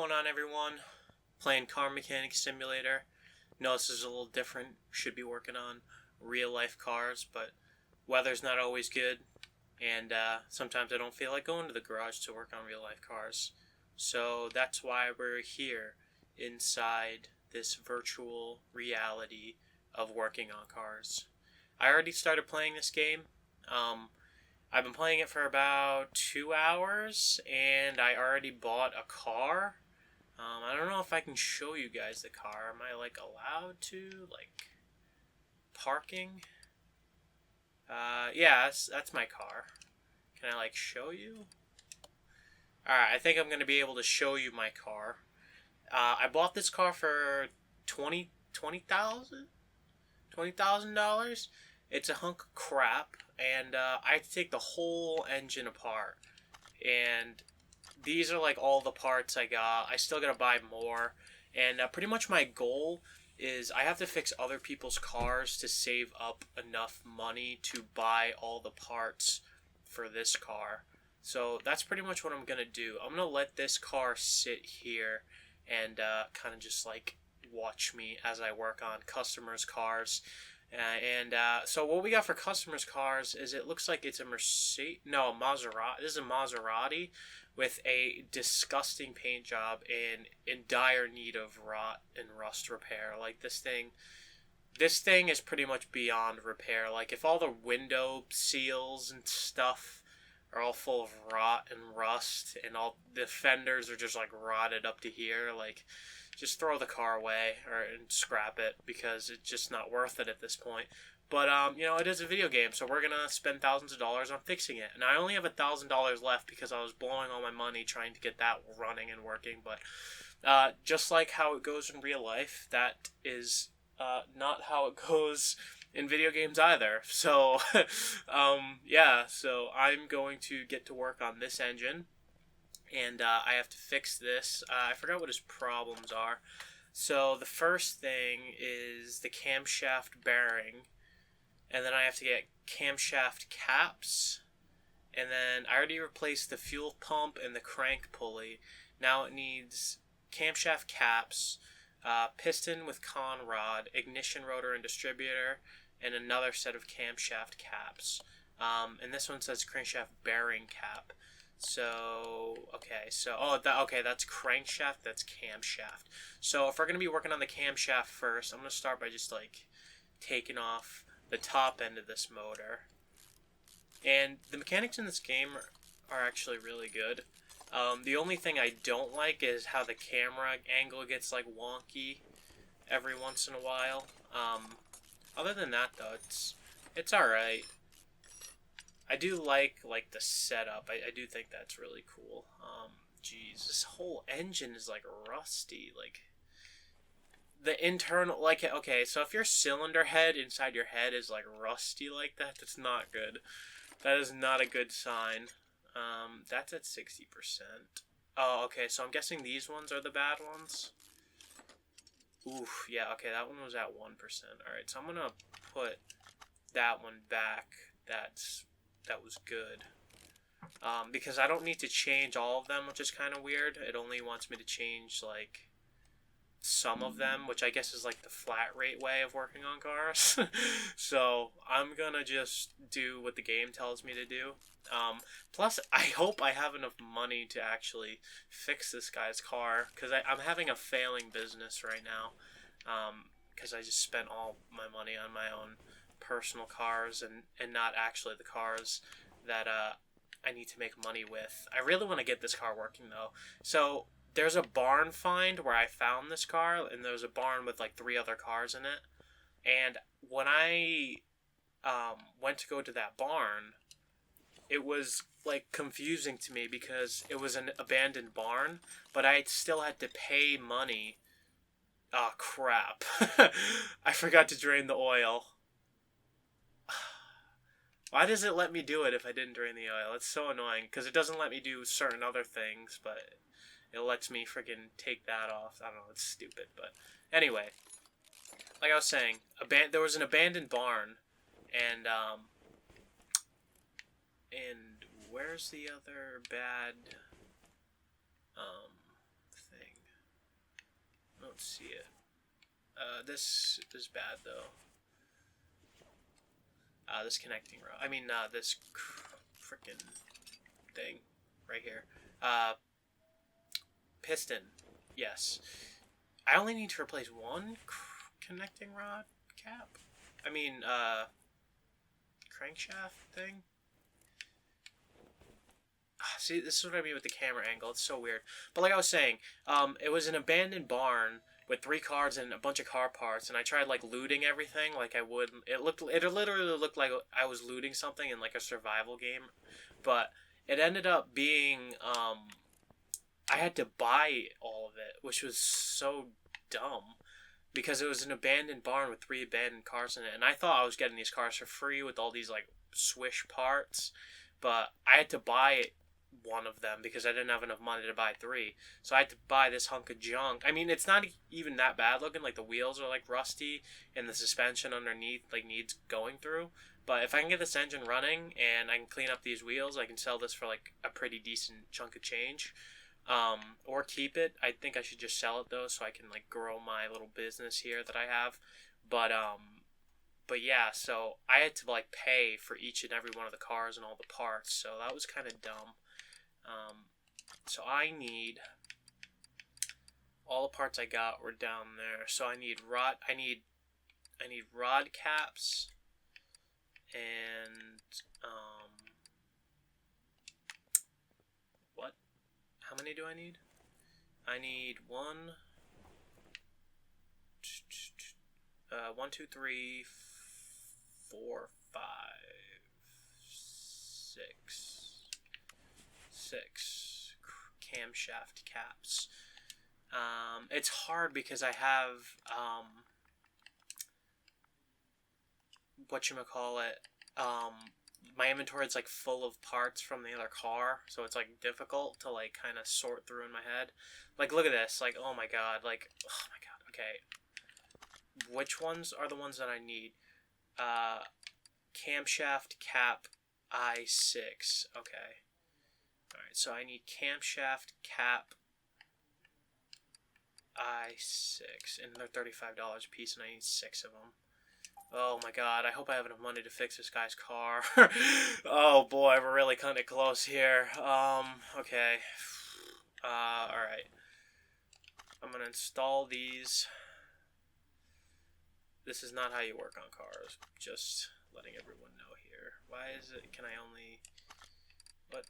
going on, everyone? Playing Car Mechanic Simulator. No, this is a little different. Should be working on real life cars, but weather's not always good, and sometimes I don't feel like going to the garage to work on real life cars. So that's why we're here inside this virtual reality of working on cars. I already started playing this game. I've been playing it for about 2 hours, and I already bought a car. I don't know if I can show you guys the car. Am I, allowed to? Parking? Yeah, that's my car. Can I, show you? Alright, I think I'm going to be able to show you my car. I bought this car for $20,000. It's a hunk of crap, and I had to take the whole engine apart. And these are all the parts I got. I still gotta buy more, and pretty much my goal is I have to fix other people's cars to save up enough money to buy all the parts for this car. So that's pretty much what I'm gonna do. I'm gonna let this car sit here and kind of just watch me as I work on customers' cars. So what we got for customers' cars is it looks like it's a Maserati. This is a Maserati with a disgusting paint job and in dire need of rot and rust repair. This thing is pretty much beyond repair. If all the window seals and stuff are all full of rot and rust, and all the fenders are just rotted up to here, just throw the car away and scrap it, because it's just not worth it at this point. But it is a video game, so we're gonna spend thousands of dollars on fixing it, and I only have $1,000 left because I was blowing all my money trying to get that running and working. But just like how it goes in real life, that is not how it goes in video games either. So so I'm going to get to work on this engine, and I have to fix this. I forgot what his problems are. So the first thing is the camshaft bearing, and then I have to get camshaft caps, and then I already replaced the fuel pump and the crank pulley. Now it needs camshaft caps, piston with con rod, ignition rotor and distributor, and another set of camshaft caps. And this one says crankshaft bearing cap. That's crankshaft, that's camshaft. So if we're going to be working on the camshaft first, I'm going to start by just taking off the top end of this motor. And the mechanics in this game are actually really good. The only thing I don't like is how the camera angle gets wonky every once in a while. Other than that, though, it's alright. I do like the setup. I do think that's really cool. Geez, this whole engine is rusty. The internal, okay, so if your cylinder head inside your head is rusty like that, that's not good. That is not a good sign. That's at 60%. Oh, okay, so I'm guessing these ones are the bad ones. Oof, yeah, okay, that one was at 1%. Alright, so I'm gonna put that one back. That was good. Because I don't need to change all of them, which is kind of weird. It only wants me to change, some of them, which I guess is, the flat rate way of working on cars. So, I'm gonna just do what the game tells me to do. Plus, I hope I have enough money to actually fix this guy's car, because I'm having a failing business right now. Because I just spent all my money on my own personal cars and not actually the cars that I need to make money with. I really want to get this car working, though. So there's a barn find where I found this car, and there's a barn with 3 other cars in it. And when I went to go to that barn, it was confusing to me because it was an abandoned barn, but I still had to pay money. Oh, crap. I forgot to drain the oil. Why does it let me do it if I didn't drain the oil? It's so annoying, because it doesn't let me do certain other things, but it lets me freaking take that off. I don't know, it's stupid, but anyway. Like I was saying, there was an abandoned barn, and where's the other bad, thing? don't see it. This is bad though. This connecting rod. I mean, this freaking thing right here. Piston. Yes. I only need to replace one connecting rod cap. I mean, crankshaft thing. See, this is what I mean with the camera angle. It's so weird. But like I was saying, it was an abandoned barn with 3 cars and a bunch of car parts, and I tried like looting everything like I would. It literally looked like I was looting something in like a survival game, but it ended up being I had to buy all of it, which was so dumb because it was an abandoned barn with 3 abandoned cars in it, and I thought I was getting these cars for free with all these like swish parts, but I had to buy one of them because I didn't have enough money to buy 3. So I had to buy this hunk of junk. I mean, it's not even that bad looking. Like, the wheels are, like, rusty, and the suspension underneath, like, needs going through. But if I can get this engine running, and I can clean up these wheels, I can sell this for, like, a pretty decent chunk of change. Or keep it. I think I should just sell it, though, so I can, like, grow my little business here that I have. But yeah, so I had to, like, pay for each and every one of the cars and all the parts, so that was kind of dumb. So I need all the parts I got were down there. So I need rod caps and what? How many do I need? I need 1, 2, 3, 4, 5, 6 camshaft caps. It's hard because I have my inventory is like full of parts from the other car, so it's like difficult to like kind of sort through in my head. Like, look at this. Like, oh my god. Like, oh my god. Okay, which ones are the ones that I need? Camshaft cap I6. Okay. Alright, so I need camshaft cap I6, and they're $35 a piece, and I need 6 of them. Oh my god, I hope I have enough money to fix this guy's car. Oh boy, we're really kind of close here. Okay. Alright. I'm gonna install these. This is not how you work on cars. Just letting everyone know here. Why is it, can I only... What?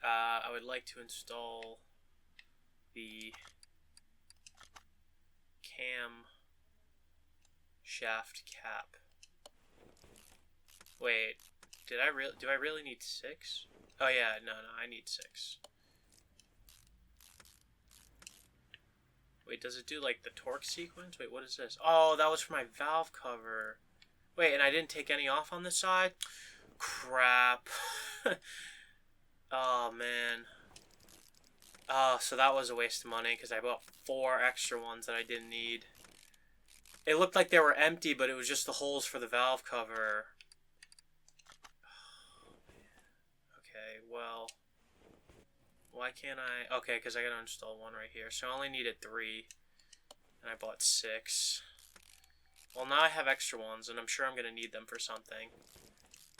I would like to install the cam shaft cap. Wait, do I really need 6? Oh yeah, no, I need 6. Wait, does it do like the torque sequence? Wait, what is this? Oh, that was for my valve cover. Wait, and I didn't take any off on this side? Crap. Oh, man. So that was a waste of money because I bought 4 extra ones that I didn't need. It looked like they were empty, but it was just the holes for the valve cover. Oh, man. Okay, well... Why can't I... Okay, because I gotta install 1 right here. So I only needed 3. And I bought 6. Well, now I have extra ones, and I'm sure I'm gonna need them for something.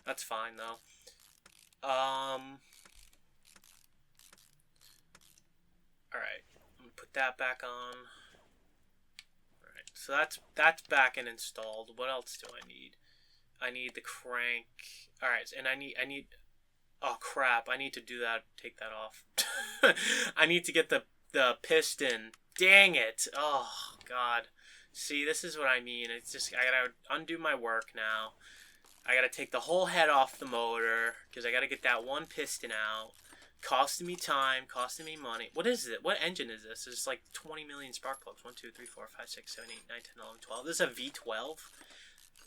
That's fine, though. Alright, I'm gonna put that back on. Alright, so that's back and installed. What else do I need? I need the crank. Alright, and I need oh crap, I need to do that, take that off. I need to get the piston. Dang it. Oh god. See, this is what I mean. It's just, I gotta undo my work now. I gotta take the whole head off the motor, because I gotta get that one piston out. Costing me time, costing me money. What is it? What engine is this? It's like 20 million spark plugs. 1, 2, 3, 4, 5, 6, 7, 8, 9, 10, 11, 12. This is a V12?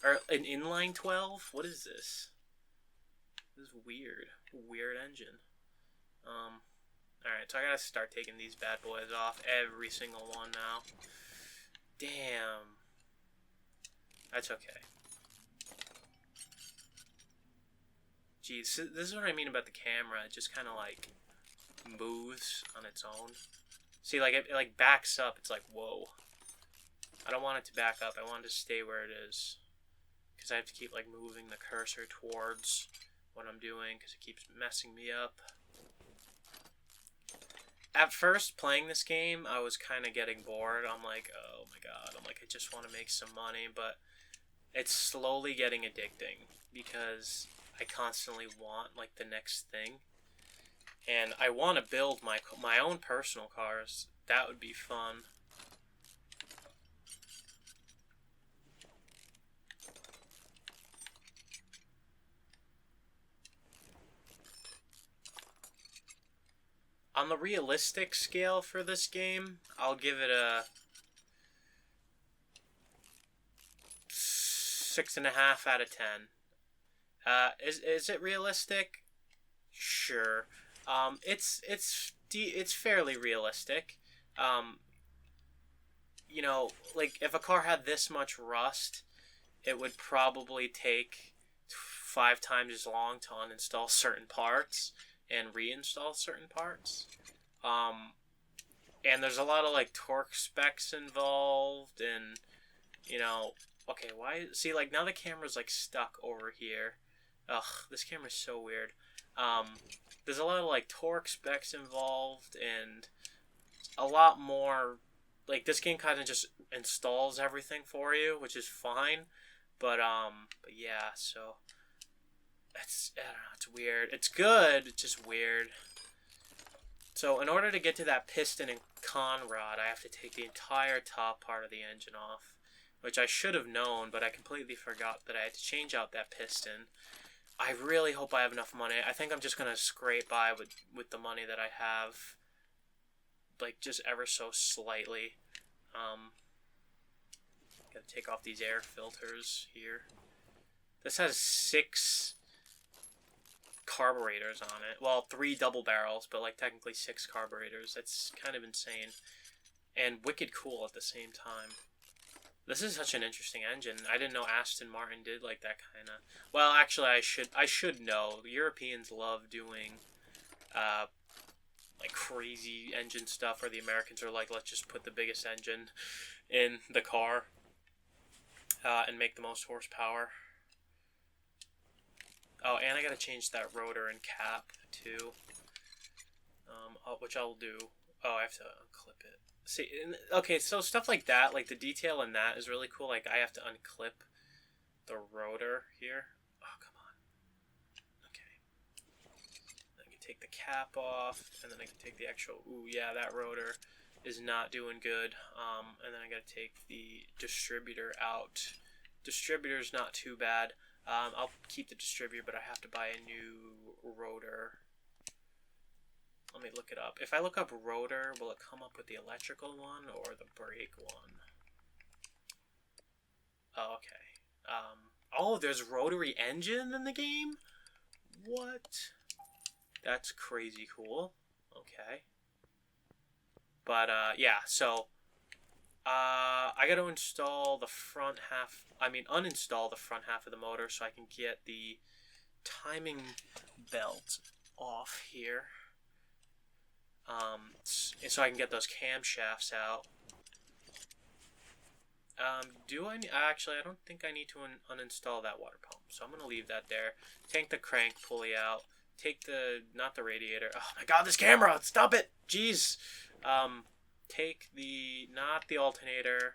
Or an inline 12? What is this? This is weird. Weird engine. Alright, so I gotta start taking these bad boys off. Every single one now. Damn. That's okay. Geez, this is what I mean about the camera. It just kind of like moves on its own. See, like, it like backs up. It's like, whoa. I don't want it to back up. I want it to stay where it is. Because I have to keep, like, moving the cursor towards what I'm doing, because it keeps messing me up. At first, playing this game, I was kind of getting bored. I'm like, oh my god. I'm like, I just want to make some money, but it's slowly getting addicting, because I constantly want, like, the next thing. And I want to build my own personal cars. That would be fun. On the realistic scale for this game, I'll give it a 6.5 out of 10. Is it realistic? Sure. It's fairly realistic. You know, like, if a car had this much rust, it would probably take 5 times as long to uninstall certain parts and reinstall certain parts. And there's a lot of, like, torque specs involved, and, you know, okay, why, see, like, now the camera's, like, stuck over here. Ugh, this camera's so weird. There's a lot of, like, torque specs involved, and a lot more, like, this game kind of just installs everything for you, which is fine, but yeah, so, I don't know, it's weird. It's good, it's just weird. So, in order to get to that piston and con rod, I have to take the entire top part of the engine off, which I should have known, but I completely forgot that I had to change out that piston. I really hope I have enough money. I think I'm just going to scrape by with the money that I have, like, just ever so slightly. Gotta take off these air filters here. This has 6 carburetors on it. Well, 3 double barrels, but, like, technically 6 carburetors. That's kind of insane. And wicked cool at the same time. This is such an interesting engine. I didn't know Aston Martin did, like, that kind of... Well, actually, I should know. The Europeans love doing, like, crazy engine stuff, where the Americans are like, let's just put the biggest engine in the car and make the most horsepower. Oh, and I gotta change that rotor and cap, too. Which I'll do. Oh, I have to unclip it. See, okay, so stuff like that, like the detail in that is really cool. Like, I have to unclip the rotor here. Oh, come on. Okay. I can take the cap off, and then I can take the actual... Ooh, yeah, that rotor is not doing good. And then I gotta take the distributor out. Distributor's not too bad. I'll keep the distributor, but I have to buy a new rotor. Let me look it up. If I look up rotor, will it come up with the electrical one or the brake one? Oh, okay. Oh, there's rotary engine in the game? What? That's crazy cool. Okay. But, yeah, so... I gotta install the front half... uninstall the front half of the motor so I can get the timing belt off here. So I can get those camshafts out. Actually, I don't think I need to uninstall that water pump, so I'm going to leave that there. Take the crank pulley out. Take not the radiator. Oh my god, this camera! Stop it! Jeez! Take not the alternator.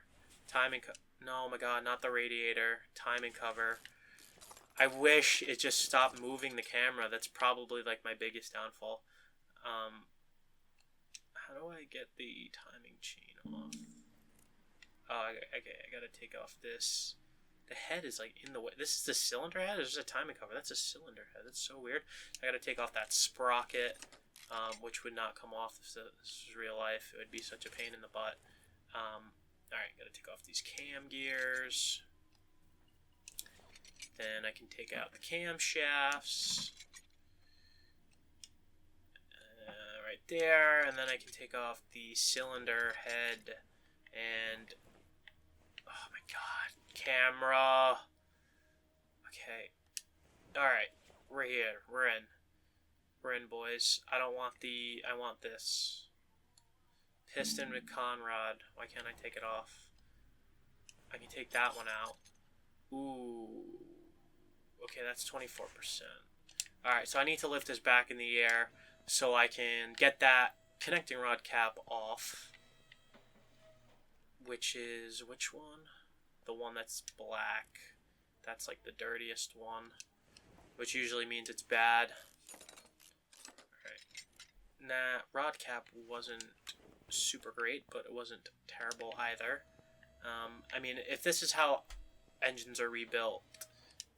No, oh my god, not the radiator. Timing cover. I wish it just stopped moving the camera. That's probably, like, my biggest downfall. How do I get the timing chain off? Oh, okay, I gotta take off this. The head is, like, in the way. This is the cylinder head? There's a timing cover. That's a cylinder head. That's so weird. I gotta take off that sprocket, which would not come off if this was real life. It would be such a pain in the butt. Alright, gotta take off these cam gears. Then I can take out the camshafts. Right there, and then I can take off the cylinder head, and oh my god, camera. Okay, alright, we're here, we're in, boys. I want this. piston with conrod. Why can't I take it off? I can take that one out. Ooh. Okay, that's 24%. Alright, so I need to lift this back in the air so I can get that connecting rod cap off. Which is, which one? The one that's black. That's like the dirtiest one. Which usually means it's bad. Alright. Nah, rod cap wasn't super great, but it wasn't terrible either. I mean, if this is how engines are rebuilt,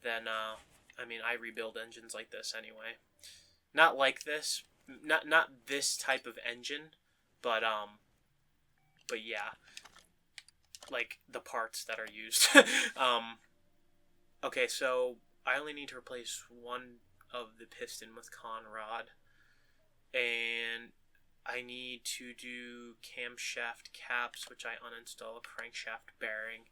then, I mean, I rebuild engines like this anyway. Not like this. Not this type of engine, but yeah. Like, the parts that are used. Okay, so I only need to replace one of the piston with conrod. And I need to do camshaft caps, which I uninstall, crankshaft bearing,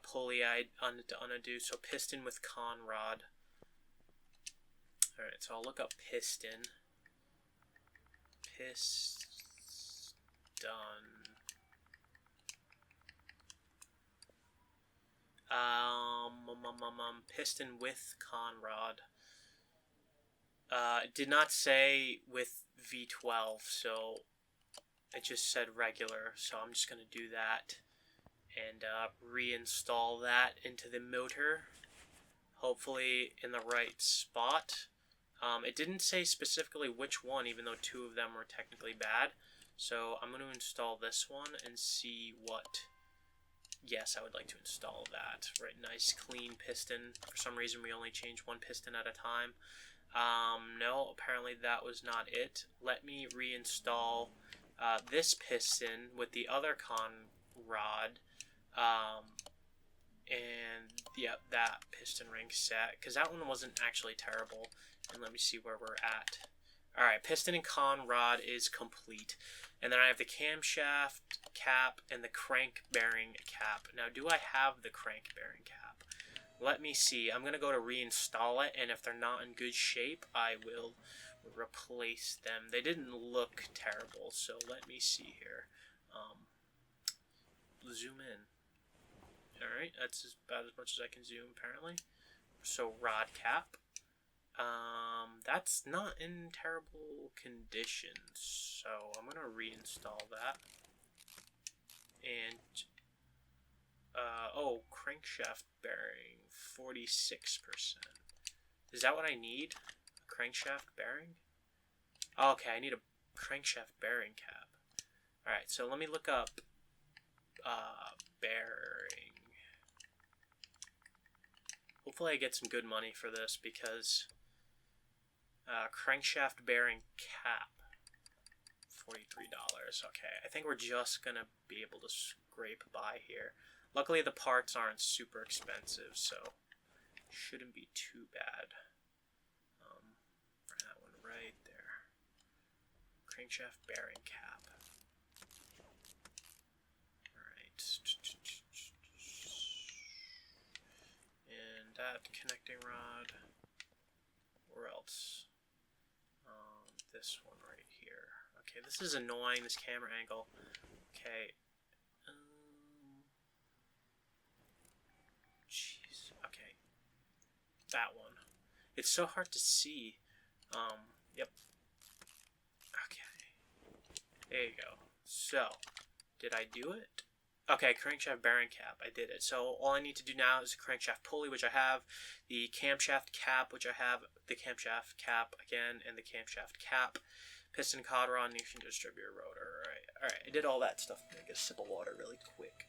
pulley I undo, so piston with conrod. Alright, so I'll look up piston. Piston. Piston with conrod. It did not say with V12, so it just said regular, so I'm just going to do that and reinstall that into the motor, hopefully in the right spot. It didn't say specifically which one, even though two of them were technically bad, so I'm going to install this one and see what... Yes, I would like to install that. Right, nice clean piston. For some reason we only change one piston at a time. No, apparently that was not it. Let me reinstall this piston with the other conrod. And yep, that piston ring set, because that one wasn't actually terrible. And let me see where we're at. Alright, piston and conrod is complete. And then I have the camshaft cap and the crank bearing cap. Now, do I have the crank bearing cap? Let me see. I'm going to go to reinstall it, and if they're not in good shape, I will replace them. They didn't look terrible, so let me see here. Zoom in. Alright, that's about as much as I can zoom, apparently. So, rod cap. That's not in terrible condition, so I'm going to reinstall that. And, oh, crankshaft bearing, 46%. Is that what I need? A crankshaft bearing? Oh, okay, I need a crankshaft bearing cap. Alright, so let me look up, bearing. Hopefully I get some good money for this, because... crankshaft bearing cap, $43. Okay, I think we're just gonna be able to scrape by here. Luckily the parts aren't super expensive, so shouldn't be too bad. That one right there. Crankshaft bearing cap. Alright. And that connecting rod. Where else? This one right here. Okay, this is annoying, this camera angle. Okay. Jeez. Okay. That one. It's so hard to see. Yep. Okay. There you go. So, did I do it? Okay, crankshaft bearing cap, I did it. So all I need to do now is the crankshaft pulley, which I have, the camshaft cap, which I have, the camshaft cap again, and the camshaft cap, piston codd rod, Nation distributor rotor. Alright, I did all that stuff. I'm gonna get a sip of water really quick.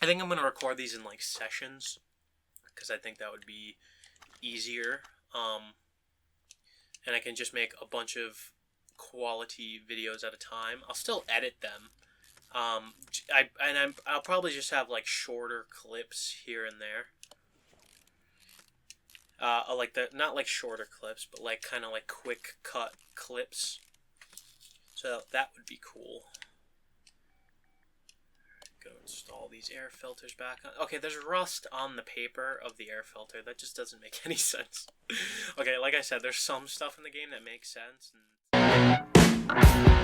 I think I'm gonna record these in like sessions, because I think that would be easier. And I can just make a bunch of quality videos at a time. I'll still edit them. I'll probably just have like shorter clips here and there. Like not like shorter clips, but like kind of like quick cut clips. So that would be cool. Go install these air filters back on. Okay, there's rust on the paper of the air filter. That just doesn't make any sense. Okay, like I said, there's some stuff in the game that makes sense. And